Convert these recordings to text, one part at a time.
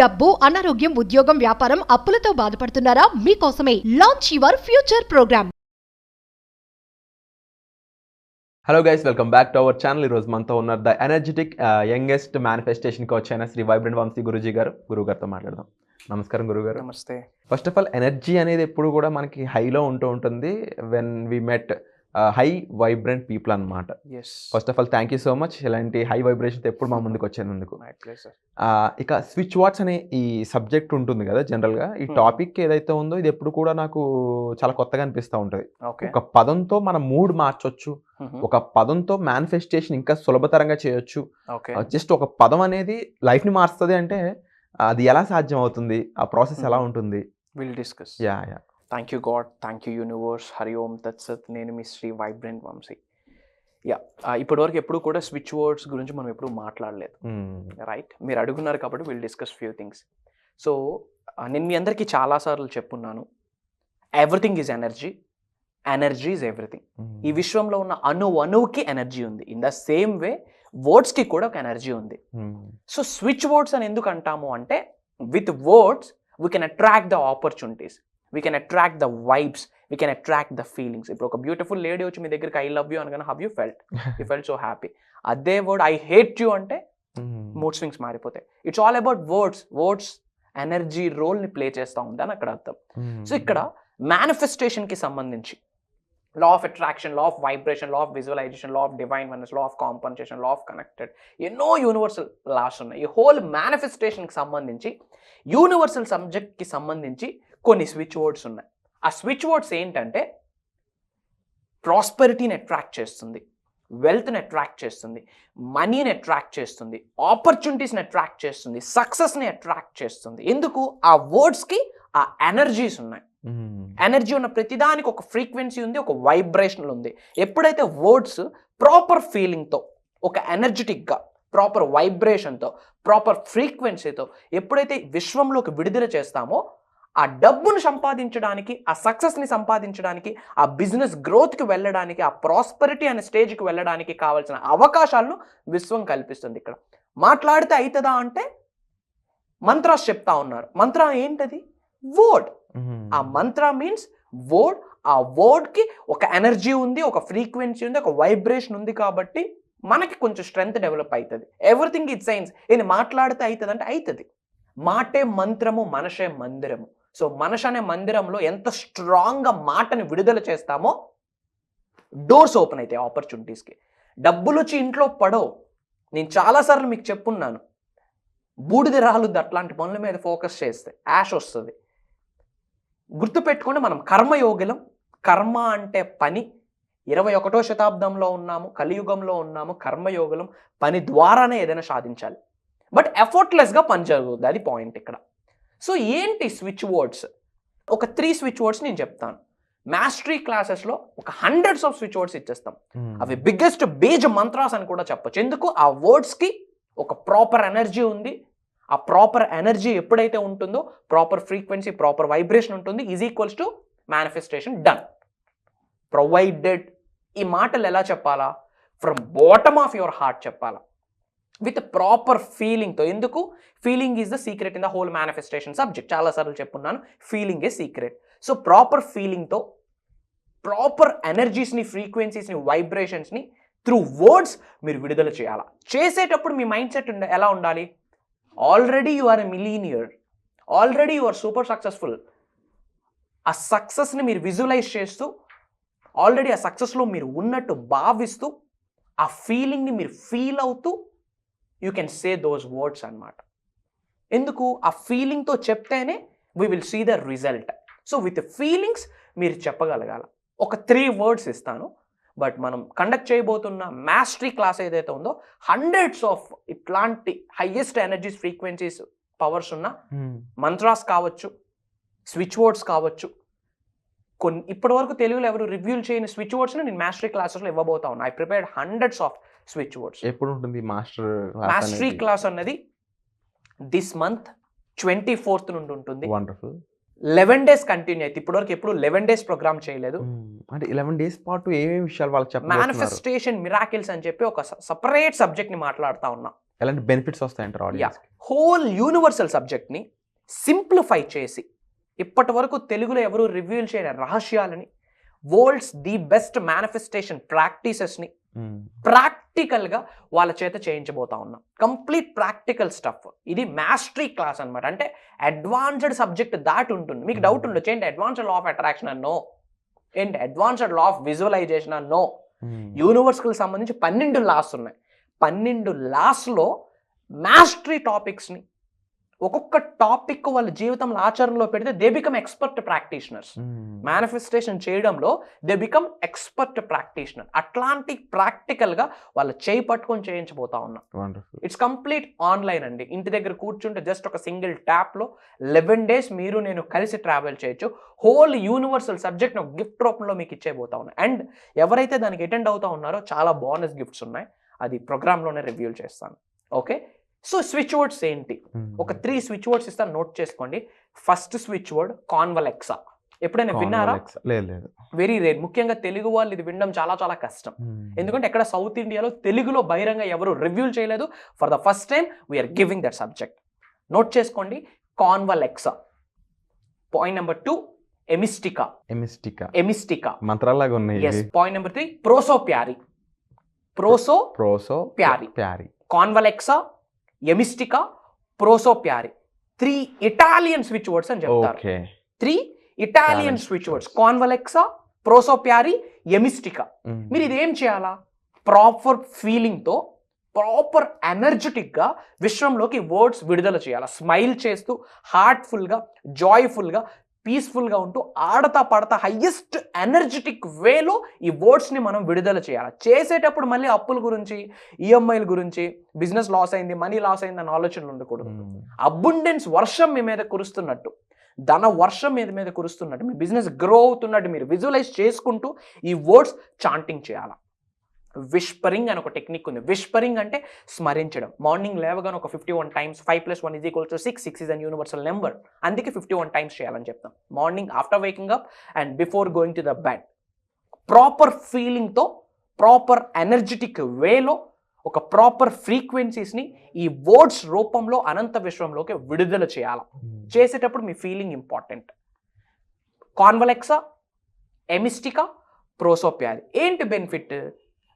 డబ్బు, అనారోగ్యం, ఉద్యోగం, వ్యాపారం, అప్పులతో బాధపడుతున్నారా? మీకోసమే launch your future program. Hello guys, welcome back to our channel. ఈరోజు మనతో ఉన్నారు the energetic youngest manifestation coach అయిన శ్రీ వైబ్రెంట్ వంశీ గురూజీ గారు. గురువుగారితో మాట్లాడదాం. నమస్కారం గురుగారు. నమస్తే. ఫస్ట్ ఆఫ్ ఆల్, ఎనర్జీ అనేది ఎప్పుడు కూడా మనకి హైలో ఉంటుంది when we met high vibrant people అనమాట. First of all thank you so much, ఇలాంటి హై వైబ్రేషన్స్ ఎప్పుడు మా ముందుకు వచ్చేందుకు. ఇక స్విచ్ వాట్స్ అనే ఈ సబ్జెక్ట్ ఉంటుంది కదా, జనరల్గా ఈ టాపిక్ ఏదైతే ఉందో ఇది ఎప్పుడు కూడా నాకు చాలా కొత్తగా అనిపిస్తూ ఉంటుంది. ఒక పదంతో మనం మూడ్ మార్చొచ్చు, ఒక పదంతో మేనిఫెస్టేషన్ ఇంకా సులభతరంగా చేయొచ్చు. జస్ట్ ఒక పదం అనేది లైఫ్ని మారుస్తుంది అంటే అది ఎలా సాధ్యం అవుతుంది, ఆ ప్రాసెస్ ఎలా ఉంటుంది, will discuss. Ya. Thank you god, thank you universe, Hari ఓం తత్సత్. నేను మీ శ్రీ వైబ్రెంట్ వంశీ. యా, ఇప్పటివరకు ఎప్పుడు కూడా స్విచ్ వర్డ్స్ గురించి మనం ఎప్పుడు మాట్లాడలేదు, రైట్? మీరు అడుగున్నారు కాబట్టి will discuss few things. So నేను మీ అందరికీ చాలాసార్లు చెప్పున్నాను, everything is energy, energy is everything. ఈ విశ్వంలో ఉన్న అణువుకి ఎనర్జీ ఉంది. ఇన్ ద సేమ్ వే వర్డ్స్కి కూడా ఒక ఎనర్జీ ఉంది. సో స్విచ్ వర్డ్స్ అని ఎందుకు అంటాము అంటే, with words we can attract the opportunities, we can attract the vibes, we can attract the feelings. ఇప్పుడు ఒక బ్యూటిఫుల్ లేడీ వచ్చి మీ దగ్గరికి ఐ లవ్ యూ అనగానే have you felt? You felt so happy. అదే వర్డ్ ఐ హేట్ యూ అంటే mood swings మారిపోతాయి. It's all about words. Words energy రోల్ని ప్లే చేస్తూ ఉంది అని అక్కడ అర్థం. సో ఇక్కడ మేనిఫెస్టేషన్కి సంబంధించి law of attraction, law of vibration, law of visualization, law of divine oneness, law of compensation, law of connected, ఎన్నో యూనివర్సల్ లాస్ ఉన్నాయి. ఈ హోల్ మేనిఫెస్టేషన్కి సంబంధించి యూనివర్సల్ సబ్జెక్ట్కి సంబంధించి కొన్ని స్విచ్ వర్డ్స్ ఉన్నాయి. ఆ స్విచ్ వర్డ్స్ ఏంటంటే, ప్రాస్పెరిటీని అట్రాక్ట్ చేస్తుంది, వెల్త్ని అట్రాక్ట్ చేస్తుంది, మనీని అట్రాక్ట్ చేస్తుంది, ఆపర్చునిటీస్ని అట్రాక్ట్ చేస్తుంది, సక్సెస్ని అట్రాక్ట్ చేస్తుంది. ఎందుకు? ఆ వర్డ్స్కి ఆ ఎనర్జీస్ ఉన్నాయి. ఎనర్జీ ఉన్న ప్రతిదానికి ఒక ఫ్రీక్వెన్సీ ఉంది, ఒక వైబ్రేషన్ ఉంది. ఎప్పుడైతే వర్డ్స్ ప్రాపర్ ఫీలింగ్తో, ఒక ఎనర్జెటిక్గా, ప్రాపర్ వైబ్రేషన్తో, ప్రాపర్ ఫ్రీక్వెన్సీతో ఎప్పుడైతే విశ్వంలోకి విడుదల చేస్తామో, ఆ డబ్బును సంపాదించడానికి, ఆ సక్సెస్ని సంపాదించడానికి, ఆ బిజినెస్ గ్రోత్కి వెళ్ళడానికి, ఆ ప్రాస్పెరిటీ అనే స్టేజ్కి వెళ్ళడానికి కావాల్సిన అవకాశాలను విశ్వం కల్పిస్తుంది. ఇక్కడ మాట్లాడితే అవుతుందా అంటే మంత్రాస్ చెప్తా ఉన్నారు. మంత్ర ఏంటది? వర్డ్. ఆ మంత్ర మీన్స్ వర్డ్. ఆ వర్డ్కి ఒక ఎనర్జీ ఉంది, ఒక ఫ్రీక్వెన్సీ ఉంది, ఒక వైబ్రేషన్ ఉంది. కాబట్టి మనకి కొంచెం స్ట్రెంగ్త్ డెవలప్ అవుతుంది. Everything it science. ఇది మాట్లాడితే అవుతుంది అంటే అవుతుంది. మాటే మంత్రము, మనషే మందిరము. సో మనష్ అనే మందిరంలో ఎంత స్ట్రాంగ్గా మాటని విడుదల చేస్తామో డోర్స్ ఓపెన్ అవుతాయి ఆపర్చునిటీస్కి. డబ్బులు వచ్చి ఇంట్లో పడవు. నేను చాలాసార్లు మీకు చెప్పున్నాను, బూడిద రాలుద్ది అట్లాంటి పనుల మీద ఫోకస్ చేస్తే యాష్ వస్తుంది. గుర్తుపెట్టుకుంటే మనం కర్మయోగులం. కర్మ అంటే పని. 21వ శతాబ్దంలో ఉన్నాము, కలియుగంలో ఉన్నాము. కర్మయోగులం. పని ద్వారానే ఏదైనా సాధించాలి. బట్ ఎఫర్ట్లెస్గా పని జరుగుతుంది. అది పాయింట్ ఇక్కడ. సో ఏంటి స్విచ్ వర్డ్స్? ఒక 3 స్విచ్ వర్డ్స్ నేను చెప్తాను. మాస్టరీ క్లాసెస్లో ఒక హండ్రెడ్స్ ఆఫ్ స్విచ్ వర్డ్స్ ఇచ్చేస్తాం. అవి బిగ్గెస్ట్ బేజ్ మంత్రాస్ అని కూడా చెప్పచ్చు. ఎందుకు? ఆ వర్డ్స్కి ఒక ప్రాపర్ ఎనర్జీ ఉంది. ఆ ప్రాపర్ ఎనర్జీ ఎప్పుడైతే ఉంటుందో, ప్రాపర్ ఫ్రీక్వెన్సీ, ప్రాపర్ వైబ్రేషన్ ఉంటుంది, is equals to manifestation done. Provided. ఈ మాటలు ఎలా చెప్పాలా? From bottom of your heart చెప్పాలా, విత్ ప్రాపర్ ఫీలింగ్తో. ఎందుకు? Feeling is the secret in the whole manifestation subject. చాలాసార్లు చెప్పున్నాను, feeling a secret. So proper ఫీలింగ్తో, ప్రాపర్ ఎనర్జీస్ని, ఫ్రీక్వెన్సీస్ని, వైబ్రేషన్స్ని త్రూ వర్డ్స్ మీరు విడుదల చేయాలా. చేసేటప్పుడు మీ మైండ్ సెట్ ఎలా ఉండాలి? Already you are a millionaire, already you are super successful. ఆ సక్సెస్ని మీరు విజువలైజ్ చేస్తూ, ఆల్రెడీ ఆ సక్సెస్లో మీరు ఉన్నట్టు భావిస్తూ, ఆ ఫీలింగ్ని మీరు ఫీల్ అవుతూ you can say those words అన్నమాట. ఎందుకు? ఆ ఫీలింగ్తో చెప్తేనే we will see the result. So with feelings మీరు చెప్పగలగాల. ఒక 3 వర్డ్స్ ఇస్తాను. బట్ మనం కండక్ట్ చేయబోతున్న మాస్టరీ క్లాస్ ఏదైతే ఉందో, హండ్రెడ్స్ ఆఫ్ ఇట్లాంటి హైయెస్ట్ ఎనర్జీస్, ఫ్రీక్వెన్సీస్, పవర్స్ ఉన్న మంత్రాస్ కావచ్చు, స్విచ్ వర్డ్స్ కావచ్చు. కొన్ని ఇప్పటివరకు తెలుగులో ఎవరు రివ్యూలు చేయని స్విచ్ వర్డ్స్ని నేను మాస్టరీ క్లాసెస్లో ఇవ్వబోతా ఉన్నా. I prepared hundreds off switch words. ఎప్పుడు ఉంటుంది మాస్టరీ క్లాస్ అన్నది దిస్ మంత్ 24th నుండి ఉంటుంది. వండర్ఫుల్. 11 days కంటిన్యూ అయితే. ఇప్పటివరకు ఎప్పుడు 11 days ప్రోగ్రామ్ చేయలేదు. అంటే 11 days పాటు ఏమేమి విషయాలు వాళ్ళకి చెప్పాలి? మేనిఫెస్టేషన్ మిరాకిల్స్ అని చెప్పి ఒక సపరేట్ సబ్జెక్ట్ని మాట్లాడుతూ ఉన్నా. ఎలాంటి బెనిఫిట్స్ వస్తాయంటారు ఆడియన్స్? హోల్ యూనివర్సల్ సబ్జెక్ట్ని సింప్లిఫై చేసి ఇప్పటి వరకు తెలుగులో ఎవరు రివ్యూల్ చేయని రహస్యాలని, వరల్డ్స్ ది బెస్ట్ మేనిఫెస్టేషన్ ప్రాక్టీసెస్ని ప్రాక్టికల్గా వాళ్ళ చేత చేయించబోతా ఉన్నాం. Complete practical stuff. ఇది మాస్టరీ క్లాస్ అనమాట. అంటే అడ్వాన్స్డ్ సబ్జెక్ట్ దాటి ఉంటుంది. మీకు డౌట్ ఉండొచ్చు, ఏంటి అడ్వాన్స్డ్ లా ఆఫ్ అట్రాక్షన్ అన్నో, ఏంటి అడ్వాన్స్డ్ లా ఆఫ్ విజువలైజేషన్ అన్నో. యూనివర్స్కి సంబంధించి 12 లాస్ ఉన్నాయి. 12 లాస్లో మాస్టరీ టాపిక్స్ని ఒక్కొక్క టాపిక్ వాళ్ళ జీవితంలో ఆచరణలో పెడితే they become expert practitioners. Manifestation చేయడంలో దే బికమ్ ఎక్స్పర్ట్ ప్రాక్టీషనర్. అట్లాంటి ప్రాక్టికల్గా వాళ్ళ చేయి పట్టుకొని చేయించబోతా ఉన్నాం. ఇట్స్ కంప్లీట్ ఆన్లైన్ అండి. ఇంటి దగ్గర కూర్చుంటే జస్ట్ ఒక సింగిల్ ట్యాప్లో 11 days మీరు నేను కలిసి ట్రావెల్ చేయొచ్చు. హోల్ యూనివర్సల్ సబ్జెక్ట్ని ఒక గిఫ్ట్ రూపంలో మీకు ఇచ్చేయబోతా ఉన్నాయి. అండ్ ఎవరైతే దానికి అటెండ్ అవుతా ఉన్నారో చాలా బోనస్ గిఫ్ట్స్ ఉన్నాయి. అది ప్రోగ్రాంలోనే రివ్యూ చేస్తాను. ఓకే, సో స్విచ్ వర్డ్స్ ఏంటి? ఒక 3 స్విచ్ వర్డ్స్ ఇస్తాను, నోట్ చేసుకోండి. ఫస్ట్ స్విచ్ వర్డ్ కాన్వలెక్సా. ఎప్పుడైనా విన్నారా? లేదు. Very rare. ముఖ్యంగా తెలుగు వాళ్ళు ఇది వినడం చాలా చాలా కష్టం. ఎందుకంటే ఎక్కడ సౌత్ ఇండియాలో తెలుగులో బహిరంగ ఎవరు రివ్యూల్ చేయలేదు. For the first time we are giving that subject. Note చేసుకోండి, కాన్వలెక్సా. పాయింట్ నెంబర్ 2, ఎమిస్టికా. మంత్రాలాగా ఉన్నాయి. పాయింట్ నెంబర్ 3, ప్రోసోప్యారీ. కాన్వలెక్సా, ఎమిస్టికా, ప్రోసోప్యారీ. 3 ఇటాలియన్ స్విచ్ వర్డ్స్ అని చెప్తారు. 3 ఇటాలియన్ స్విచ్ వర్డ్స్, కాన్వలెక్సా, ప్రోసోప్యారీ, ఎమిస్టికా. మీరు ఇదేం చేయాలా? ప్రాపర్ ఫీలింగ్తో, ప్రాపర్ ఎనర్జెటిక్గా విశ్వంలోకి వర్డ్స్ విడుదల చేయాలి. స్మైల్ చేస్తూ, హార్ట్ఫుల్గా, జాయ్ఫుల్గా, పీస్ఫుల్గా ఉంటూ, ఆడతా పడతా హయ్యెస్ట్ ఎనర్జెటిక్ వేలో ఈ వర్డ్స్ని మనం విడుదల చేయాలి. చేసేటప్పుడు మళ్ళీ అప్పుల గురించి, ఈఎంఐల గురించి, బిజినెస్ లాస్ అయింది, మనీ లాస్ అయింది అన్న ఆలోచనలు ఉండకూడదు. అబుండెన్స్ వర్షం మీ మీద కురుస్తున్నట్టు, ధన వర్షం మీద కురుస్తున్నట్టు, మీ బిజినెస్ గ్రో అవుతున్నట్టు మీరు విజువలైజ్ చేసుకుంటూ ఈ వర్డ్స్ చాంటింగ్ చేయాలి. విస్పరింగ్ అని ఒక టెక్నిక్ ఉంది. విస్పరింగ్ అంటే స్మరించడం. మార్నింగ్ లేవగానే ఒక 51 times 5 + 1 = 6. 6 is an universal number. అందుకే 51 times చేయాలని చెప్తాం. Morning after waking up and before going to the bed. Proper ఫీలింగ్తో, ప్రాపర్ ఎనర్జెటిక్ వేలో, ఒక ప్రాపర్ ఫ్రీక్వెన్సీస్ని ఈ వర్డ్స్ రూపంలో అనంత విశ్వంలోకి విడుదల చేయాలి. చేసేటప్పుడు మీ ఫీలింగ్ ఇంపార్టెంట్. కాన్వలెక్సా, ఎమిస్టికా, ప్రోసోప్యారీ. ఏంటి బెనిఫిట్?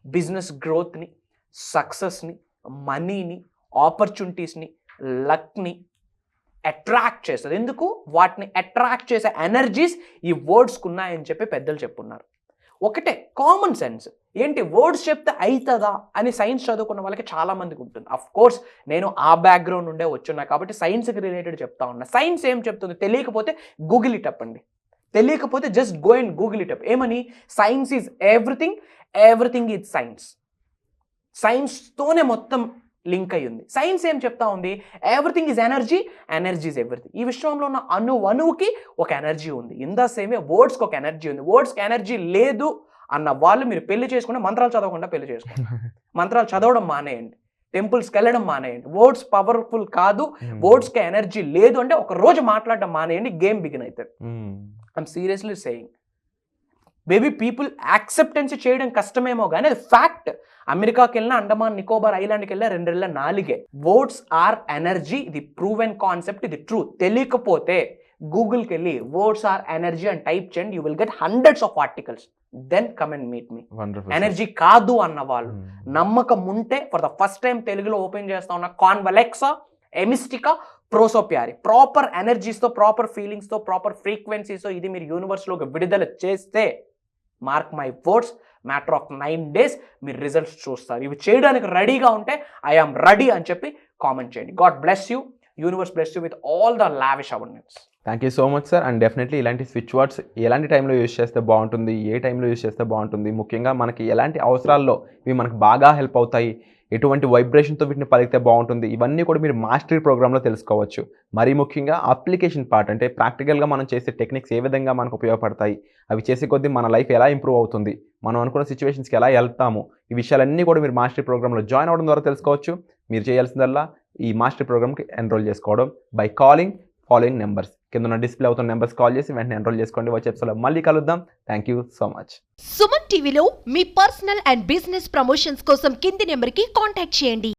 బిజినెస్ గ్రోత్ని, సక్సెస్ని, మనీని, ఆపర్చునిటీస్ని, లక్ని అట్రాక్ట్ చేస్తుంది. ఎందుకు? వాటిని అట్రాక్ట్ చేసే ఎనర్జీస్ ఈ వర్డ్స్కి ఉన్నాయని చెప్పి పెద్దలు చెప్పున్నారు. ఒకటే కామన్ సెన్స్. ఏంటి వర్డ్స్ చెప్తే అవుతుందా అని సైన్స్ చదువుకున్న వాళ్ళకి చాలా మందికి ఉంటుంది. అఫ్ కోర్స్ నేను ఆ బ్యాక్గ్రౌండ్ నుండే వచ్చున్నా కాబట్టి సైన్స్కి రిలేటెడ్ చెప్తా ఉన్నా. సైన్స్ ఏం చెప్తుంది? తెలియకపోతే గూగుల్ ఇట్ అప్ అండి. తెలియకపోతే just go and google it up. ఏమని? Science is everything is science. సైన్స్తోనే మొత్తం లింక్ అయి ఉంది. సైన్స్ ఏం చెప్తా ఉంది? Everything is energy is everything. ఈ విశ్వంలో ఉన్న అణువుకి ఒక ఎనర్జీ ఉంది. ఇన్ ద సేమ్ వే వర్డ్స్కి ఒక ఎనర్జీ ఉంది. వర్డ్స్కి ఎనర్జీ లేదు అన్న వాళ్ళు మీరు పెళ్లి చేసుకుంటే మంత్రాలు చదవకుండా పెళ్లి చేసుకోండి. మంత్రాలు చదవడం మానేయండి. టెంపుల్స్కి వెళ్ళడం మానేయండి. వర్డ్స్ పవర్ఫుల్ కాదు, వర్డ్స్కి ఎనర్జీ లేదు అంటే ఒక రోజు మాట్లాడడం మానేయండి, గేమ్ బిగిన్ అవుతుంది. I'm seriously saying. Maybe people acceptance చేయడం కష్టమేమో కానీ అది ఫ్యాక్ట్. అమెరికాకి వెళ్ళినా, అండమాన్ నికోబార్ ఐలాండ్కి వెళ్ళినా 2 వర్డ్స్ ఆర్ ఎనర్జీ. ఇది ప్రూవెన్ కాన్సెప్ట్, ఇది ట్రూ. తెలియకపోతే గూగుల్కి వెళ్ళి వర్డ్స్ ఆర్ ఎనర్జీ అని టైప్ చేయండి. You will get hundreds of articles. Then come and meet me. Energy కాదు అన్న వాళ్ళు, నమ్మకం ఉంటే ఫర్ ద ఫస్ట్ టైం తెలుగులో ఓపెన్ చేస్తా ఉన్న కాన్వలెక్సా, ఎమిస్టికా, ప్రోసోప్యారీ. ప్రాపర్ ఎనర్జీస్తో, ప్రాపర్ ఫీలింగ్స్తో, ప్రాపర్ ఫ్రీక్వెన్సీస్తో ఇది మీరు యూనివర్స్లోకి విడుదల చేస్తే, mark my words, matter of 9 days మీరు రిజల్ట్స్ చూస్తారు. ఇవి చేయడానికి రెడీగా ఉంటే ఐఆమ్ రెడీ అని చెప్పి కామెంట్ చేయండి. God bless you. Universe bless you with all the lavish abundance. Thank you so much sir. And definitely ఇలాంటి స్విచ్ వర్డ్స్ ఎలాంటి టైంలో యూజ్ చేస్తే బాగుంటుంది, ఏ టైంలో యూజ్ చేస్తే బాగుంటుంది, ముఖ్యంగా మనకి ఎలాంటి అవసరాల్లో ఇవి మనకు బాగా హెల్ప్ అవుతాయి, ఎటువంటి వైబ్రేషన్తో వీటిని పలికితే బాగుంటుంది, ఇవన్నీ కూడా మీరు మాస్టరీ ప్రోగ్రాంలో తెలుసుకోవచ్చు. మరీ ముఖ్యంగా అప్లికేషన్ పార్ట్, అంటే ప్రాక్టికల్గా మనం చేసే టెక్నిక్స్ ఏ విధంగా మనకు ఉపయోగపడతాయి, అవి చేసే కొద్దీ మన లైఫ్ ఎలా ఇంప్రూవ్ అవుతుంది, మనం అనుకున్న సిచ్యువేషన్స్కి ఎలా వెళ్తాము, ఈ విషయాలన్నీ కూడా మీరు మాస్టరీ ప్రోగ్రాంలో జాయిన్ అవ్వడం ద్వారా తెలుసుకోవచ్చు. మీరు చేయాల్సిందల్లా ఈ మాస్టరీ ప్రోగ్రామ్కి ఎన్రోల్ చేసుకోవడం బై కాలింగ్ ఫాలోయింగ్ నెంబర్స్. కింద ఉన్న డిస్ప్లే అవుతున్న నెంబర్స్ కాల్ చేసి వెంటనే ఎన్రోల్ చేసుకోండి. వచ్చే ఎపిసోడ్లో మళ్ళీ కలుద్దాం. Thank you so much. Suman టీవీలో మీ పర్సనల్ అండ్ బిజినెస్ ప్రమోషన్స్ కోసం కింది నెంబర్కి కాంటాక్ట్ చేయండి.